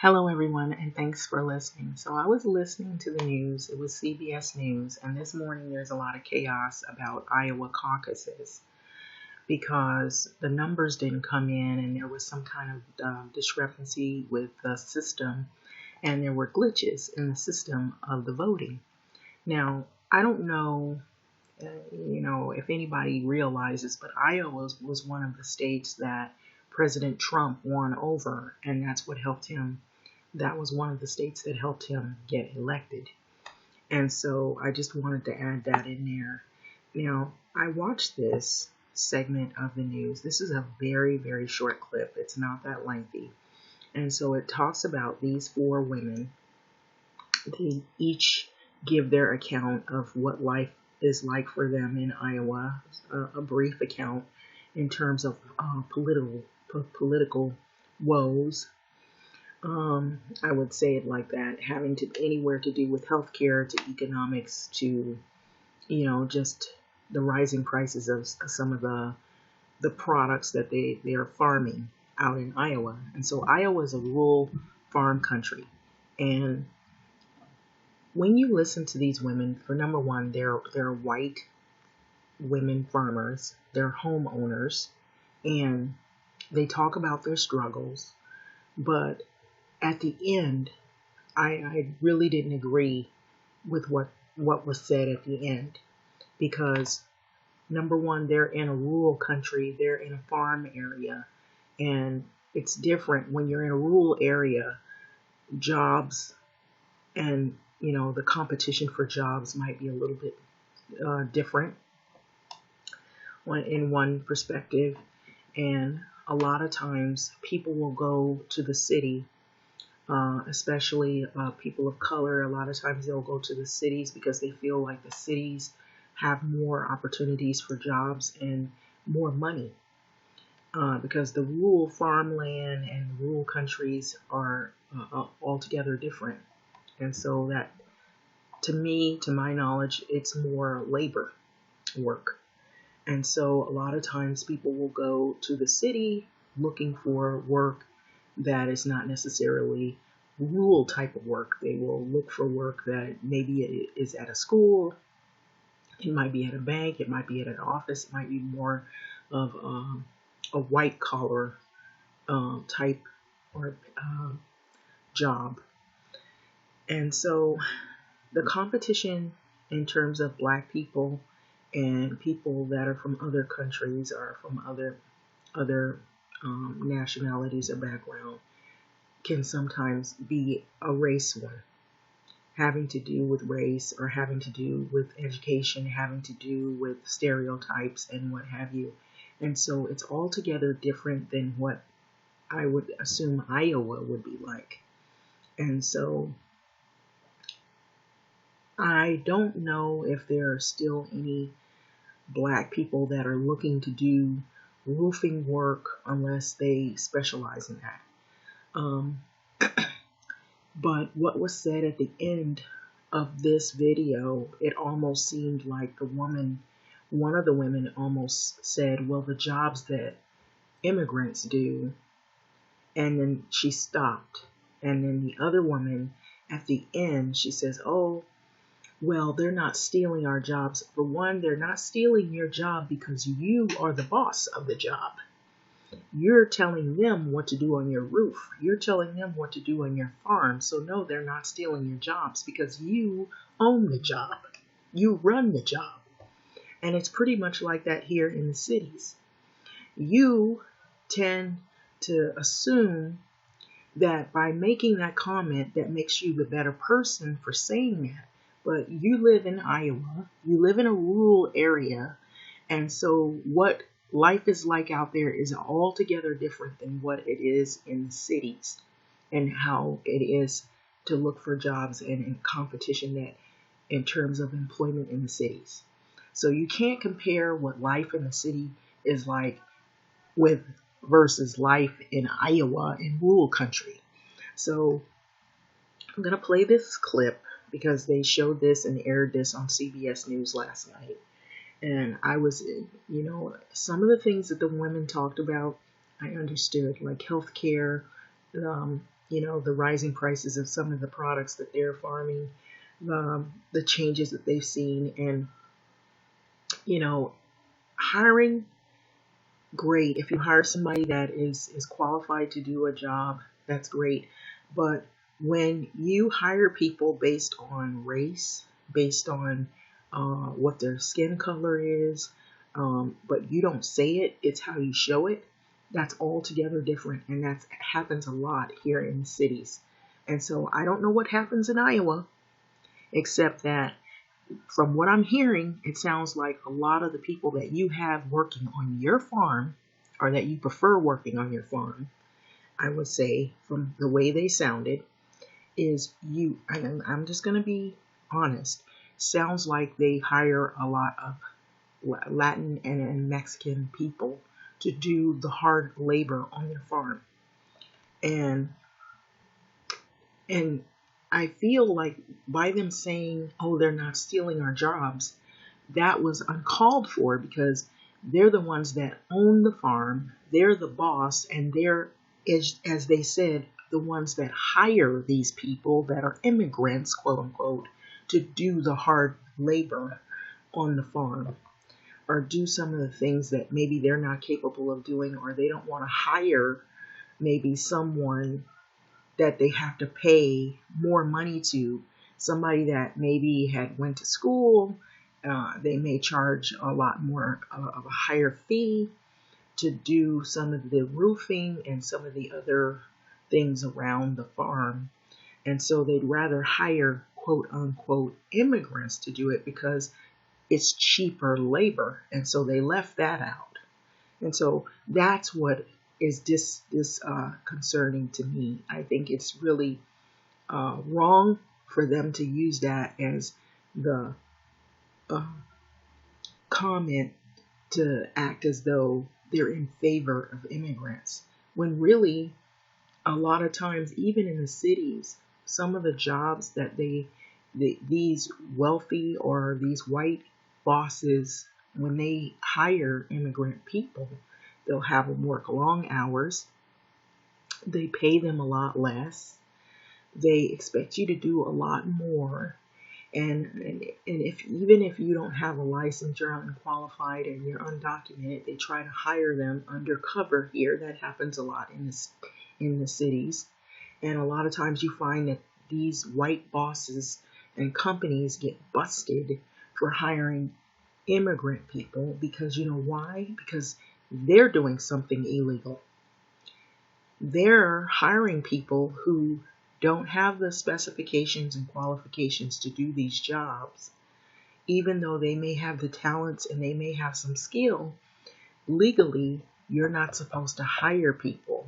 Hello, everyone, and thanks for listening. So, I was listening to the news. It was CBS News, and this morning there's a lot of chaos about Iowa caucuses because the numbers didn't come in, and there was some kind of discrepancy with the system, and there were glitches in the system of the voting. Now, I don't know, if anybody realizes, but Iowa was one of the states that President Trump won over, and that's what helped him. That was one of the states that helped him get elected. And so I just wanted to add that in there. Now, I watched this segment of the news. This is a very, very short clip. It's not that lengthy. And so it talks about these four women. They each give their account of what life is like for them in Iowa, a brief account in terms of political woes. I would say it like that, having to anywhere to do with healthcare to economics to, just the rising prices of some of the products that they are farming out in Iowa. And so Iowa is a rural farm country. And when you listen to these women, for number one, they're white women farmers, they're homeowners, and they talk about their struggles. But at the end, I really didn't agree with what was said at the end because number one, they're in a rural country, they're in a farm area, and it's different when you're in a rural area. Jobs and the competition for jobs might be a little bit different in one perspective, and a lot of times people will go to the city, especially people of color. A lot of times they'll go to the cities because they feel like the cities have more opportunities for jobs and more money. Because the rural farmland and rural countries are altogether different. And so that, to me, to my knowledge, it's more labor work. And so a lot of times people will go to the city looking for work that is not necessarily rural type of work. They will look for work that maybe it is at a school, it might be at a bank, it might be at an office, it might be more of a white collar type or job. And so the competition in terms of black people and people that are from other countries or from other nationalities or background can sometimes be a race one, having to do with race or having to do with education, having to do with stereotypes and what have you. And so it's altogether different than what I would assume Iowa would be like. And so I don't know if there are still any black people that are looking to do roofing work unless they specialize in that. Um, but what was said at the end of this video, it almost seemed like one of the women almost said, well, the jobs that immigrants do, and then she stopped. And then the other woman at the end, she says, oh, well, they're not stealing our jobs. For one, they're not stealing your job because you are the boss of the job. You're telling them what to do on your roof. You're telling them what to do on your farm. So no, they're not stealing your jobs because you own the job. You run the job. And it's pretty much like that here in the cities. You tend to assume that by making that comment, that makes you the better person for saying that. But you live in Iowa, you live in a rural area, and so what life is like out there is altogether different than what it is in the cities and how it is to look for jobs and in competition that in terms of employment in the cities. So you can't compare what life in the city is like with versus life in Iowa in rural country. So I'm going to play this clip because they showed this and aired this on CBS News last night. And I was, some of the things that the women talked about, I understood, like healthcare, the rising prices of some of the products that they're farming, the changes that they've seen, and hiring, great. If you hire somebody that is qualified to do a job, that's great. But when you hire people based on race, based on what their skin color is, but you don't say it, it's how you show it, that's altogether different. And that happens a lot here in the cities. And so I don't know what happens in Iowa, except that from what I'm hearing, it sounds like a lot of the people that you have working on your farm, or that you prefer working on your farm, I would say, from the way they sounded, is and I'm just going to be honest, sounds like they hire a lot of Latin and Mexican people to do the hard labor on their farm. And I feel like by them saying, oh, they're not stealing our jobs, that was uncalled for, because they're the ones that own the farm, they're the boss, and they're, as they said, the ones that hire these people that are immigrants, quote unquote, to do the hard labor on the farm, or do some of the things that maybe they're not capable of doing, or they don't want to hire maybe someone that they have to pay more money to, somebody that maybe had went to school. They may charge a lot more of a higher fee to do some of the roofing and some of the other things around the farm. And so they'd rather hire quote unquote immigrants to do it because it's cheaper labor. And so they left that out. And so that's what is concerning to me. I think it's really wrong for them to use that as the comment to act as though they're in favor of immigrants, when really a lot of times, even in the cities, some of the jobs that these wealthy or these white bosses, when they hire immigrant people, they'll have them work long hours. They pay them a lot less. They expect you to do a lot more. And even if you don't have a license, you're unqualified and you're undocumented, they try to hire them undercover here. That happens a lot in the cities. And a lot of times you find that these white bosses and companies get busted for hiring immigrant people, because you know why? Because they're doing something illegal. They're hiring people who don't have the specifications and qualifications to do these jobs. Even though they may have the talents and they may have some skill, legally, you're not supposed to hire people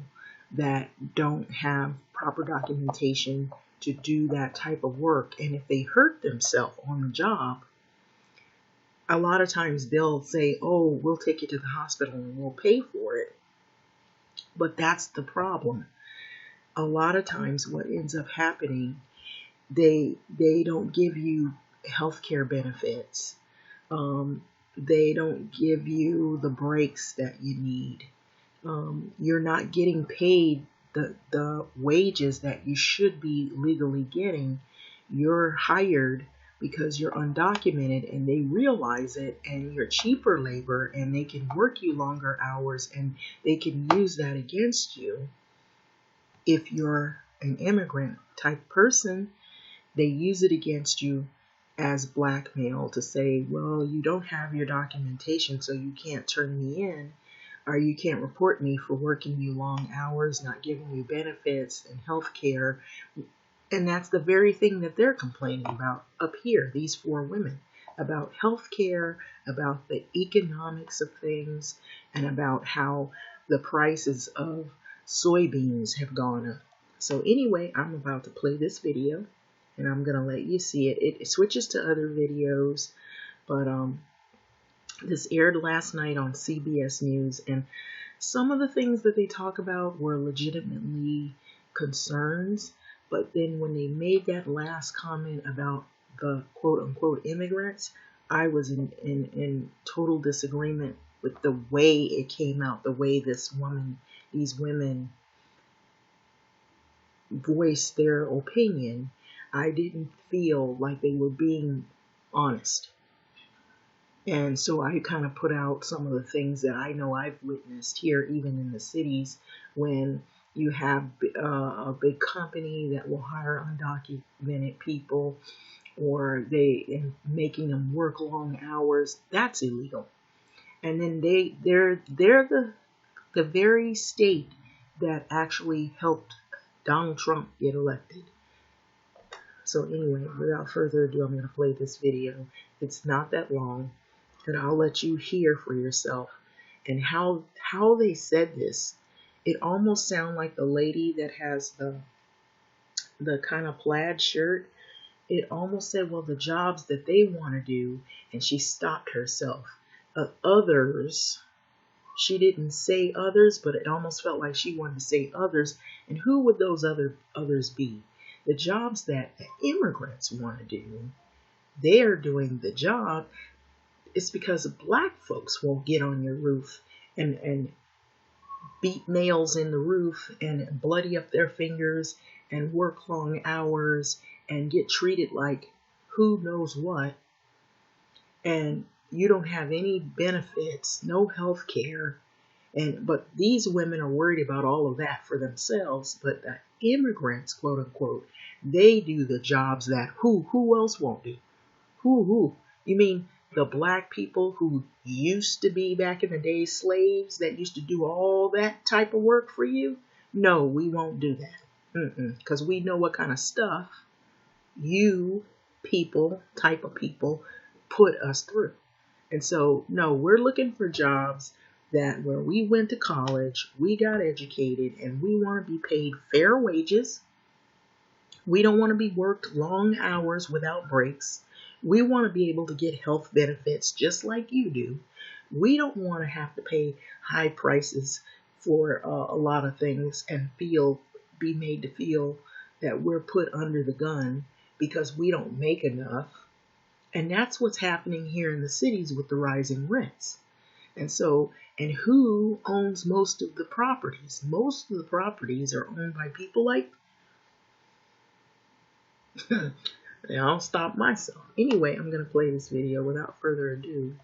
that don't have proper documentation to do that type of work. And if they hurt themselves on the job, a lot of times they'll say, oh, we'll take you to the hospital and we'll pay for it. But that's the problem. A lot of times what ends up happening, they don't give you health care benefits. They don't give you the breaks that you need. You're not getting paid the wages that you should be legally getting. You're hired because you're undocumented, and they realize it, and you're cheaper labor, and they can work you longer hours, and they can use that against you. If you're an immigrant type person, they use it against you as blackmail to say, well, you don't have your documentation, so you can't turn me in, or you can't report me for working you long hours, not giving you benefits and health care. And that's the very thing that they're complaining about up here, these four women, about health care, about the economics of things, and about how the prices of soybeans have gone up. So anyway, I'm about to play this video, and I'm going to let you see it. It switches to other videos, but this aired last night on CBS News, and some of the things that they talk about were legitimately concerns. But then when they made that last comment about the quote-unquote immigrants, I was in total disagreement with the way it came out, the way these women voice their opinion, I didn't feel like they were being honest. And so I kind of put out some of the things that I know I've witnessed here, even in the cities, when you have a big company that will hire undocumented people, or and making them work long hours. That's illegal. And then they're the very state that actually helped Donald Trump get elected. So anyway, without further ado, I'm going to play this video. It's not that long, and I'll let you hear for yourself. And how they said this, it almost sounds like the lady that has the kind of plaid shirt. It almost said, well, the jobs that they want to do, and she stopped herself. Others, she didn't say others, but it almost felt like she wanted to say others. And who would those others be? The jobs that the immigrants want to do, they're doing the job. It's because black folks won't get on your roof and beat nails in the roof and bloody up their fingers and work long hours and get treated like who knows what. And you don't have any benefits, no health care. But these women are worried about all of that for themselves. But the immigrants, quote unquote, they do the jobs that who else won't do? Who? You mean the black people who used to be back in the day slaves that used to do all that type of work for you? No, we won't do that. Because we know what kind of stuff you people, type of people, put us through. And so, no, we're looking for jobs that where we went to college, we got educated, and we want to be paid fair wages. We don't want to be worked long hours without breaks. We want to be able to get health benefits just like you do. We don't want to have to pay high prices for a lot of things and be made to feel that we're put under the gun because we don't make enough. And that's what's happening here in the cities with the rising rents. And who owns most of the properties? Most of the properties are owned by people like I'll stop myself. Anyway, I'm going to play this video without further ado.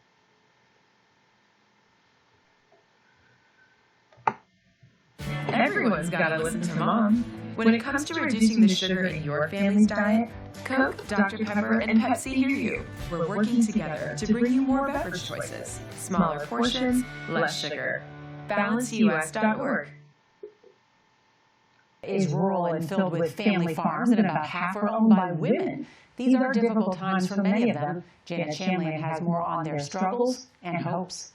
Everyone's got to listen to Mom. When it comes to reducing the sugar in your family's diet, Coke, Dr. Pepper, and Pepsi hear you. We're working together to bring you more beverage choices, smaller portions, less sugar. BalanceUS.org is rural and filled with family farms, and about half are owned by women. These are difficult times for many of them. Janet Shamlian has more on their struggles and hopes.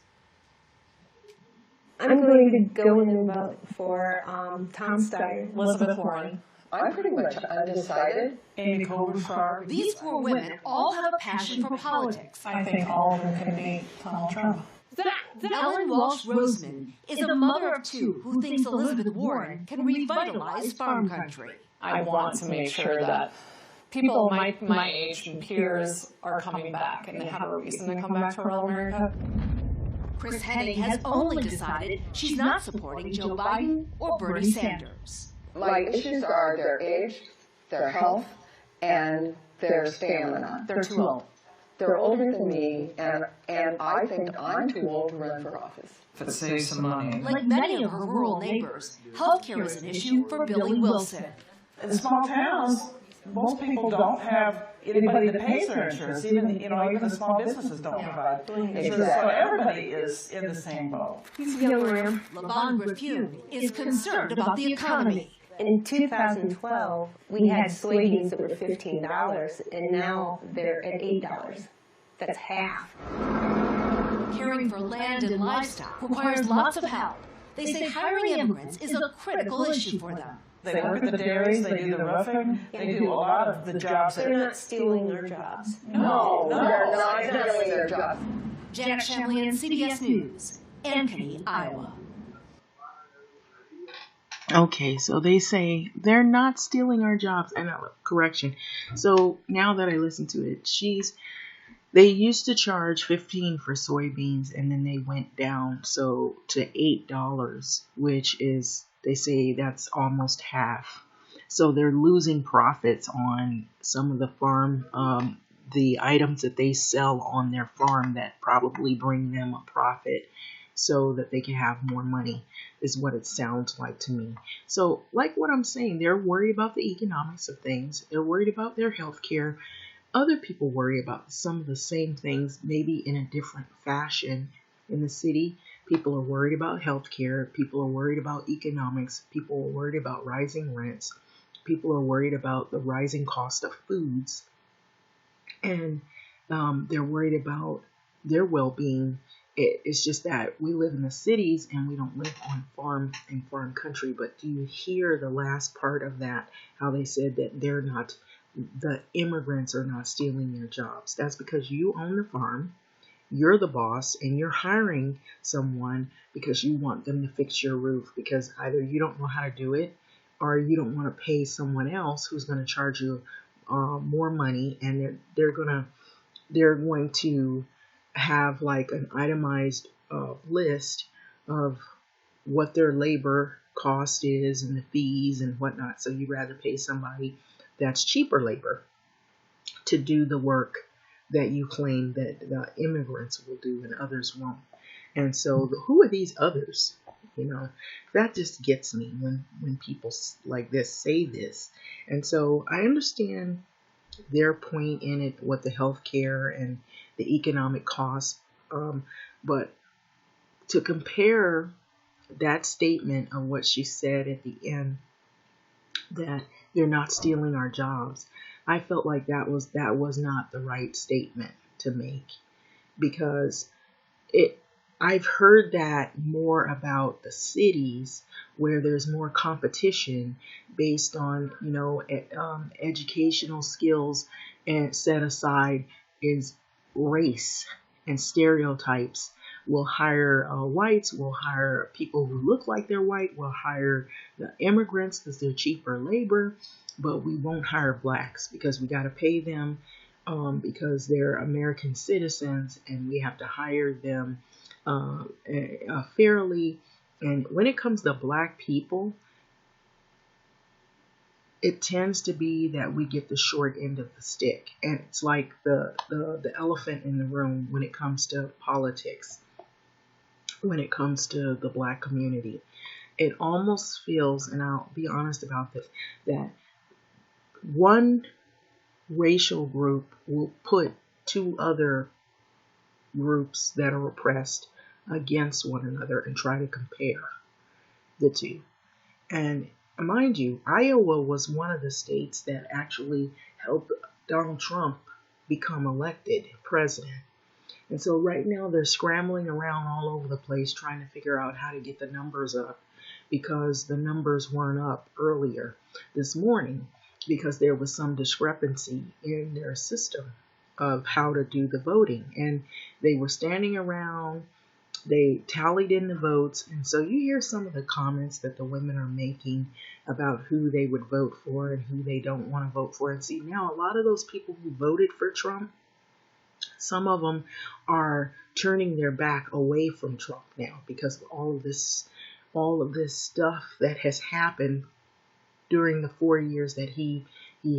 I'm going to go in and vote for Tom Steyer. Elizabeth Warren. I'm pretty much undecided. Amy Klobuchar. These poor women all have a passion for politics. I think all of them can beat Donald Trump. Ellen Walsh Roseman is a mother of two who thinks Elizabeth Warren can revitalize farm country. I want to make sure that people my age and peers are coming back and they have a reason to come back to rural America. Chris Henning has only decided she's not supporting Joe Biden or Bernie Sanders. My issues are their age, their health, and their stamina. They're too old. They're older than me, and I think I'm too old to run for office. If it saves some money. Like many of her rural neighbors, healthcare is an issue for Billy Wilson. In small towns, most people don't have anybody that pays their insurance. Even the small businesses don't provide insurance. So everybody is in the same boat. Lavon Griffune is concerned about the economy. In 2012, we had soybeans that were $15, and now they're at $8. That's half. Caring for land and livestock requires lots of help. They say hiring immigrants is a critical issue for them. They work at the dairies, they do the roofing, they do a lot of the jobs. They're not stealing our jobs. No, they're not stealing their jobs. Janet Shamlian, CBS News, Ankeny, Iowa. Okay, so they say they're not stealing our jobs. And correction. So now that I listen to it, they used to charge $15 for soybeans, and then they went down to $8, which is, they say that's almost half. So they're losing profits on some of the farm, the items that they sell on their farm that probably bring them a profit so that they can have more money, is what it sounds like to me. So like what I'm saying, they're worried about the economics of things. They're worried about their health care. Other people worry about some of the same things, maybe in a different fashion. In the city, people are worried about health care. People are worried about economics. People are worried about rising rents. People are worried about the rising cost of foods. And they're worried about their well-being. It's just that we live in the cities and we don't live on farm country. But do you hear the last part of that? How they said that the immigrants are not stealing their jobs. That's because you own the farm, you're the boss, and you're hiring someone because you want them to fix your roof, because either you don't know how to do it or you don't want to pay someone else who's going to charge you more money, and they're going to have like an itemized list of what their labor cost is and the fees and whatnot. So you'd rather pay somebody that's cheaper labor to do the work that you claim that the immigrants will do and others won't. And so who are these others? You know, that just gets me when people like this say this. And so I understand their point in it, what the health care and the economic costs. But to compare that statement of what she said at the end, that they're not stealing our jobs, I felt like that was not the right statement to make, because I've heard that more about the cities where there's more competition based on, educational skills, and set aside is race and stereotypes. We'll hire whites, we'll hire people who look like they're white, we'll hire the immigrants because they're cheaper labor, but we won't hire blacks because we got to pay them because they're American citizens, and we have to hire them fairly. And when it comes to black people, it tends to be that we get the short end of the stick. And it's like the elephant in the room when it comes to politics, when it comes to the black community. It almost feels, and I'll be honest about this, that one racial group will put two other groups that are oppressed against one another and try to compare the two. And mind you, Iowa was one of the states that actually helped Donald Trump become elected president. And so right now they're scrambling around all over the place trying to figure out how to get the numbers up, because the numbers weren't up earlier this morning because there was some discrepancy in their system of how to do the voting. And they were standing around, they tallied in the votes, and so you hear some of the comments that the women are making about who they would vote for and who they don't want to vote for. And see, now a lot of those people who voted for Trump, some of them are turning their back away from Trump now because of all of this stuff that has happened during the 4 years that he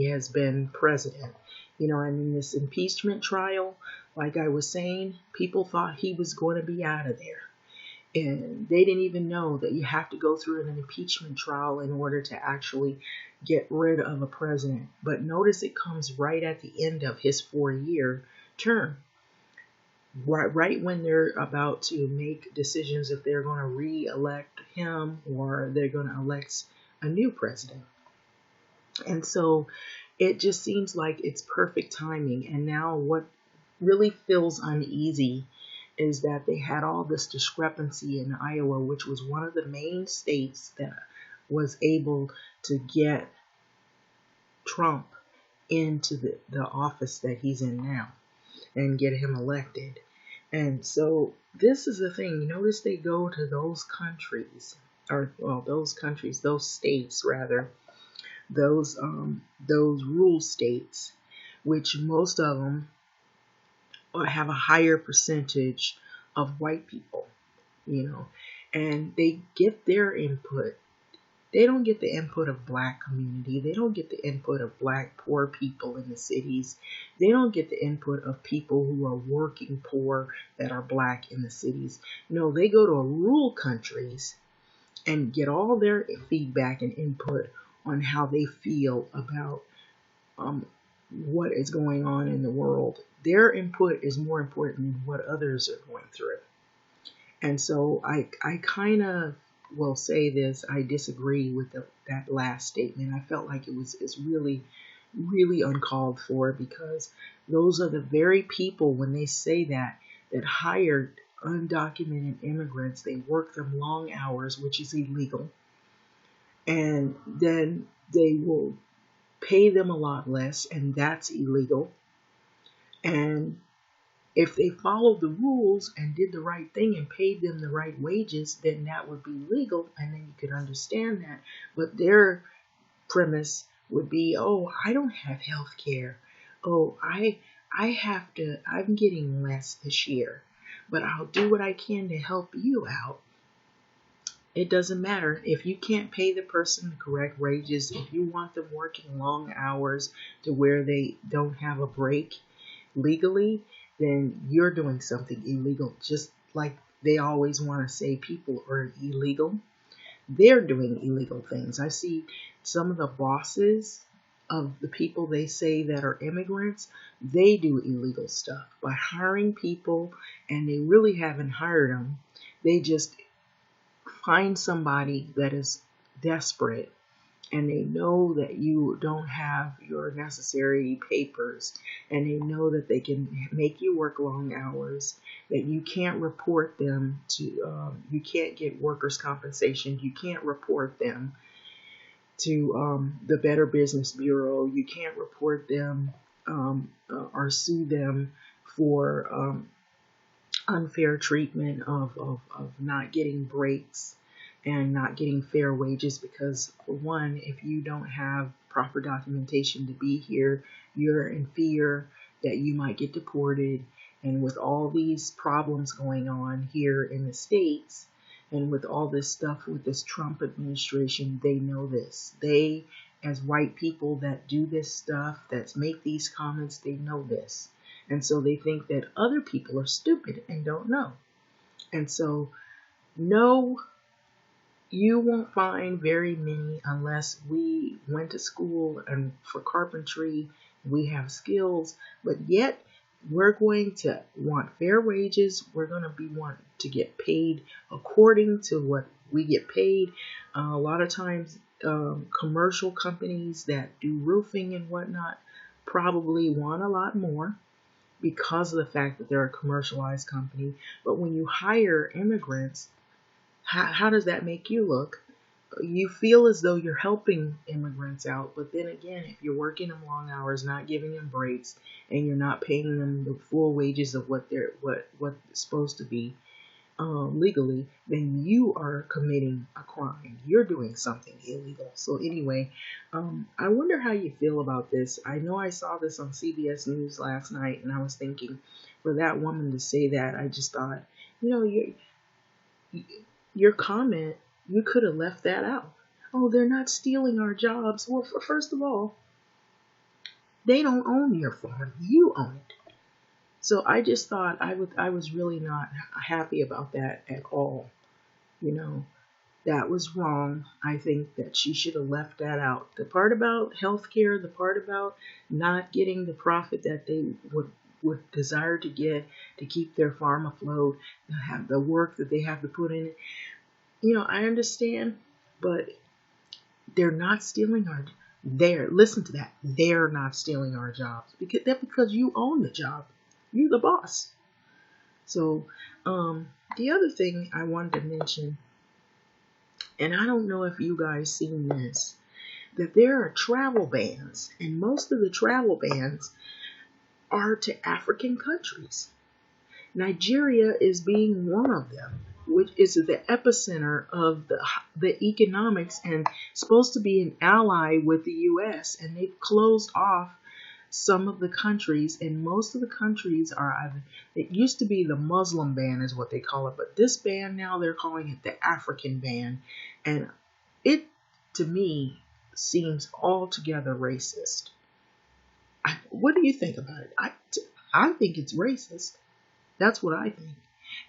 has been president. And in this impeachment trial, like I was saying, people thought he was going to be out of there. And they didn't even know that you have to go through an impeachment trial in order to actually get rid of a president. But notice it comes right at the end of his 4-year term. Right when they're about to make decisions if they're going to re-elect him or they're going to elect a new president. And so it just seems like it's perfect timing. And now what really feels uneasy is that they had all this discrepancy in Iowa, which was one of the main states that was able to get Trump into the office that he's in now and get him elected. And so this is the thing. You notice they go to those countries, those states rather, those rural states, which most of them have a higher percentage of white people, and they get their input They don't get the input of black community. They don't get the input of black poor people in the cities. They don't get the input of people who are working poor that are black in the cities. No, they go to rural countries and get all their feedback and input on how they feel about what is going on in the world. Their input is more important than what others are going through. And so I kind of will say this, I disagree with that last statement. I felt like it's really, really uncalled for, because those are the very people, when they say that hired undocumented immigrants. They work them long hours, which is illegal. And then they will pay them a lot less, and that's illegal. And if they followed the rules and did the right thing and paid them the right wages, then that would be legal, and then you could understand that. But their premise would be, oh, I don't have health care. Oh, I'm getting less this year, but I'll do what I can to help you out. It doesn't matter. If you can't pay the person the correct wages, if you want them working long hours to where they don't have a break legally, then you're doing something illegal. Just like they always want to say people are illegal. They're doing illegal things. I see some of the bosses of the people they say that are immigrants, they do illegal stuff by hiring people, and they really haven't hired them. They just find somebody that is desperate, and they know that you don't have your necessary papers, and they know that they can make you work long hours, that you can't report them to, you can't get workers' compensation, you can't report them to the Better Business Bureau, you can't report them or sue them for unfair treatment of not getting breaks and not getting fair wages, because for one, if you don't have proper documentation to be here, you're in fear that you might get deported. And with all these problems going on here in the States, and with all this stuff with this Trump administration, they know this. They, as white people that do this stuff, that make these comments, they know this. And so they think that other people are stupid and don't know. And so, no, you won't find very many unless we went to school and for carpentry, we have skills, but yet we're going to want fair wages. We're going to want to get paid according to what we get paid. A lot of times, commercial companies that do roofing and whatnot probably want a lot more, because of the fact that they're a commercialized company. But when you hire immigrants, how does that make you look? You feel as though you're helping immigrants out, but then again, if you're working them long hours, not giving them breaks, and you're not paying them the full wages of what it's supposed to be legally, then you are committing a crime. You're doing something illegal. So anyway, I wonder how you feel about this. I know I saw this on CBS News last night, and I was thinking, for that woman to say that, I just thought, your comment, you could have left that out. Oh, they're not stealing our jobs. Well, first of all, they don't own your farm. You own it. So I just thought I was really not happy about that at all. That was wrong. I think that she should have left that out. The part about healthcare, the part about not getting the profit that they would desire to get to keep their farm afloat, have the work that they have to put in it. I understand, but they're not stealing our. Listen to that. They're not stealing our jobs because you own the job. You're the boss. So, the other thing I wanted to mention, and I don't know if you guys seen this, that there are travel bans, and most of the travel bans are to African countries. Nigeria is being one of them, which is the epicenter of the economics and supposed to be an ally with the U.S., and they've closed off some of the countries, and most of the countries it used to be the Muslim ban is what they call it, but this ban now they're calling it the African ban, and to me, seems altogether racist. What do you think about it? I think it's racist. That's what I think.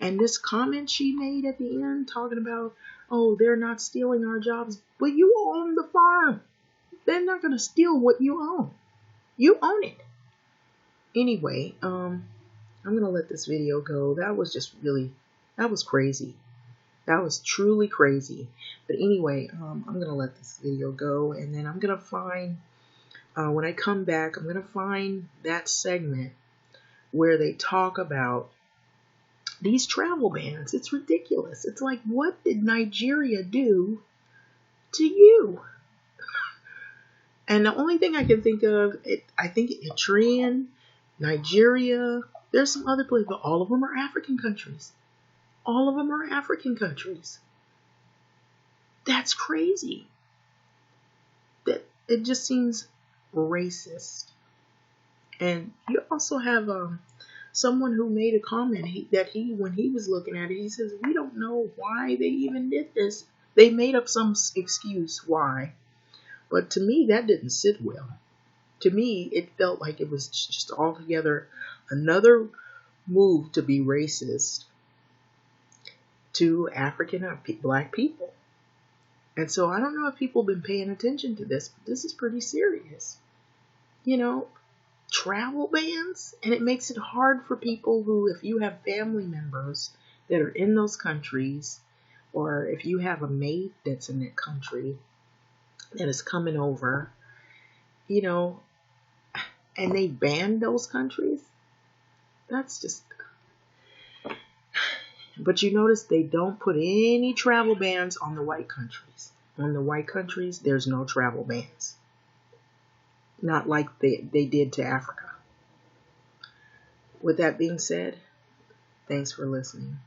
And this comment she made at the end talking about, oh, they're not stealing our jobs, but you own the farm. They're not going to steal what you own. You own it. Anyway, I'm going to let this video go. That was crazy. That was truly crazy. But anyway, I'm going to let this video go, and then I'm going to find, when I come back, I'm going to find that segment where they talk about these travel bans. It's ridiculous. It's like, what did Nigeria do to you? And the only thing I can think of, I think Eritrea, Nigeria, there's some other places, but all of them are African countries. All of them are African countries. That's crazy. That it just seems racist. And you also have someone who made a comment when he was looking at it, he says, we don't know why they even did this. They made up some excuse why. But to me, that didn't sit well. To me, it felt like it was just altogether another move to be racist to African or black people. And so I don't know if people have been paying attention to this, but this is pretty serious. You know, travel bans, and it makes it hard for people who, if you have family members that are in those countries, or if you have a mate that's in that country that is coming over, you know, and they ban those countries, that's just... But you notice they don't put any travel bans on the white countries. On the white countries, there's no travel bans. Not like they did to Africa. With that being said, thanks for listening.